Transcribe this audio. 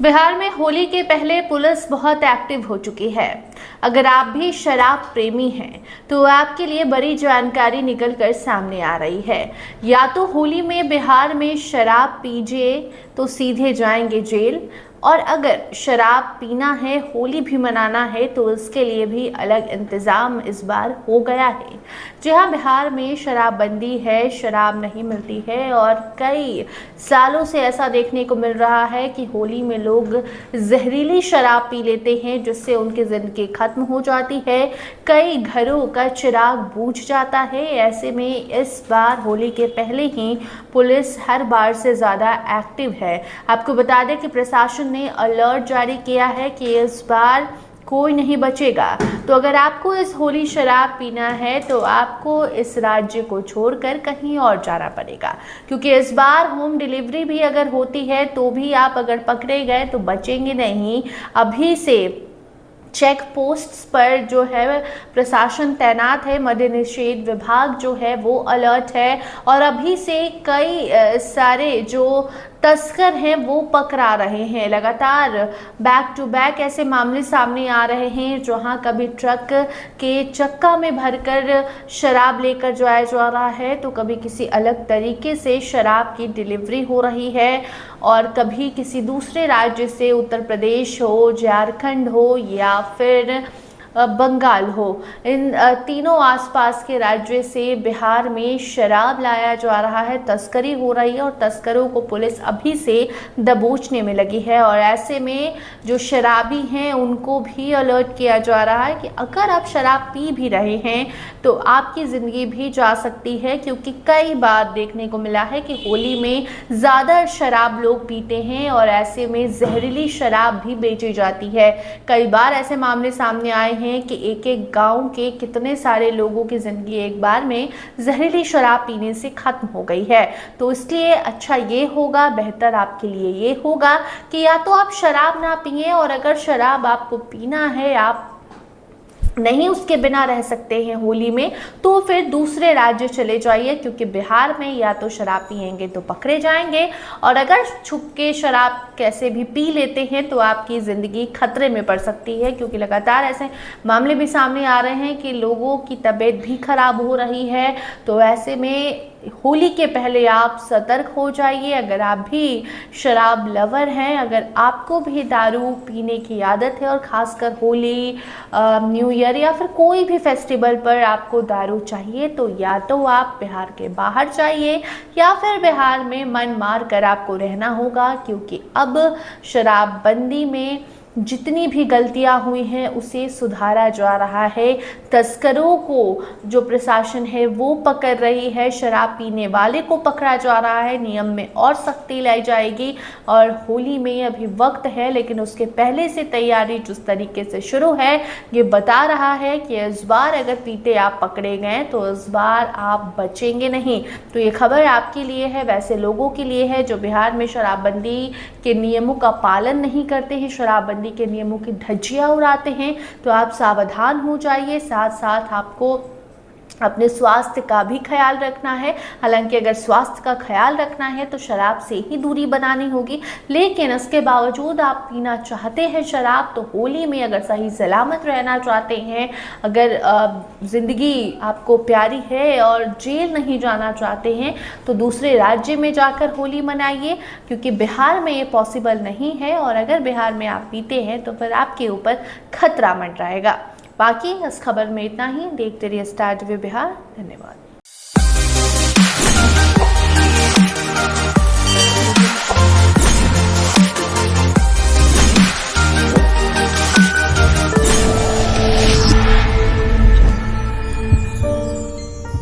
बिहार में होली के पहले पुलिस बहुत एक्टिव हो चुकी है। अगर आप भी शराब प्रेमी हैं तो आपके लिए बड़ी जानकारी निकल कर सामने आ रही है। या तो होली में बिहार में शराब पीजिए तो सीधे जाएंगे जेल, और अगर शराब पीना है, होली भी मनाना है, तो इसके लिए भी अलग इंतज़ाम इस बार हो गया है। जी हाँ, बिहार में शराबबंदी है, शराब नहीं मिलती है और कई सालों से ऐसा देखने को मिल रहा है कि होली में लोग जहरीली शराब पी लेते हैं, जिससे उनकी ज़िंदगी खत्म हो जाती है। कई घरों का चिराग बुझ जाता है। ऐसे में इस बार होली के पहले ही पुलिस हर बार से ज़्यादा एक्टिव है। आपको बता दें कि प्रशासन ने अलर्ट जारी किया है कि इस बार कोई नहीं बचेगा। तो अगर आपको इस होली शराब पीना है तो आपको इस राज्य को छोड़कर कहीं और जाना पड़ेगा, क्योंकि इस बार होम डिलीवरी भी अगर होती है तो भी आप अगर पकड़े गए तो बचेंगे नहीं। अभी से चेक पोस्ट्स पर जो है प्रशासन तैनात है, मद्य निषेध विभाग जो है वो अलर्ट है, और अभी से कई सारे जो तस्कर हैं वो पकड़ा रहे हैं। लगातार बैक टू बैक ऐसे मामले सामने आ रहे हैं जहां कभी ट्रक के चक्का में भरकर शराब लेकर जाया जा रहा है, तो कभी किसी अलग तरीके से शराब की डिलीवरी हो रही है, और कभी किसी दूसरे राज्य से, उत्तर प्रदेश हो, झारखंड हो या फिर बंगाल हो, इन तीनों आसपास के राज्य से बिहार में शराब लाया जा रहा है, तस्करी हो रही है, और तस्करों को पुलिस अभी से दबोचने में लगी है। और ऐसे में जो शराबी हैं उनको भी अलर्ट किया जा रहा है कि अगर आप शराब पी भी रहे हैं तो आपकी ज़िंदगी भी जा सकती है, क्योंकि कई बार देखने को मिला है कि होली में ज़्यादा शराब लोग पीते हैं और ऐसे में जहरीली शराब भी बेची जाती है। कई बार ऐसे मामले सामने आए हैं कि एक एक गांव के कितने सारे लोगों की ज़िंदगी एक बार में जहरीली शराब पीने से खत्म हो गई है। तो इसलिए अच्छा ये होगा, बेहतर आपके लिए ये होगा कि या तो आप शराब ना पिए, और अगर शराब आपको पीना है, आप नहीं उसके बिना रह सकते हैं होली में, तो फिर दूसरे राज्य चले जाइए, क्योंकि बिहार में या तो शराब पिएंगे तो पकड़े जाएंगे, और अगर छुप के शराब कैसे भी पी लेते हैं तो आपकी ज़िंदगी खतरे में पड़ सकती है, क्योंकि लगातार ऐसे मामले भी सामने आ रहे हैं कि लोगों की तबीयत भी खराब हो रही है। तो ऐसे में होली के पहले आप सतर्क हो जाइए। अगर आप भी शराब लवर हैं, अगर आपको भी दारू पीने की आदत है, और ख़ासकर होली, न्यू ईयर या फिर कोई भी फेस्टिवल पर आपको दारू चाहिए, तो या तो आप बिहार के बाहर जाइए या फिर बिहार में मन मार कर आपको रहना होगा, क्योंकि अब शराबबंदी में जितनी भी गलतियां हुई हैं उसे सुधारा जा रहा है। तस्करों को जो प्रशासन है वो पकड़ रही है, शराब पीने वाले को पकड़ा जा रहा है, नियम में और सख्ती लाई जाएगी। और होली में अभी वक्त है, लेकिन उसके पहले से तैयारी जिस तरीके से शुरू है, ये बता रहा है कि इस बार अगर पीते आप पकड़े गए तो इस बार आप बचेंगे नहीं। तो ये खबर आपके लिए है, वैसे लोगों के लिए है जो बिहार में शराबबंदी के नियमों का पालन नहीं करते हैं, शराबबंदी के नियमों की धज्जियां उड़ाते हैं। तो आप सावधान हो जाइए। साथ साथ आपको अपने स्वास्थ्य का भी ख्याल रखना है। हालांकि अगर स्वास्थ्य का ख्याल रखना है तो शराब से ही दूरी बनानी होगी, लेकिन इसके बावजूद आप पीना चाहते हैं शराब, तो होली में अगर सही सलामत रहना चाहते हैं, अगर ज़िंदगी आपको प्यारी है और जेल नहीं जाना चाहते हैं, तो दूसरे राज्य में जाकर होली मनाइए, क्योंकि बिहार में ये पॉसिबल नहीं है। और अगर बिहार में आप पीते हैं तो फिर आपके ऊपर खतरा मंडराएगा। बाकी इस खबर में इतना ही। देखते रहिए स्टार टीवी बिहार। धन्यवाद।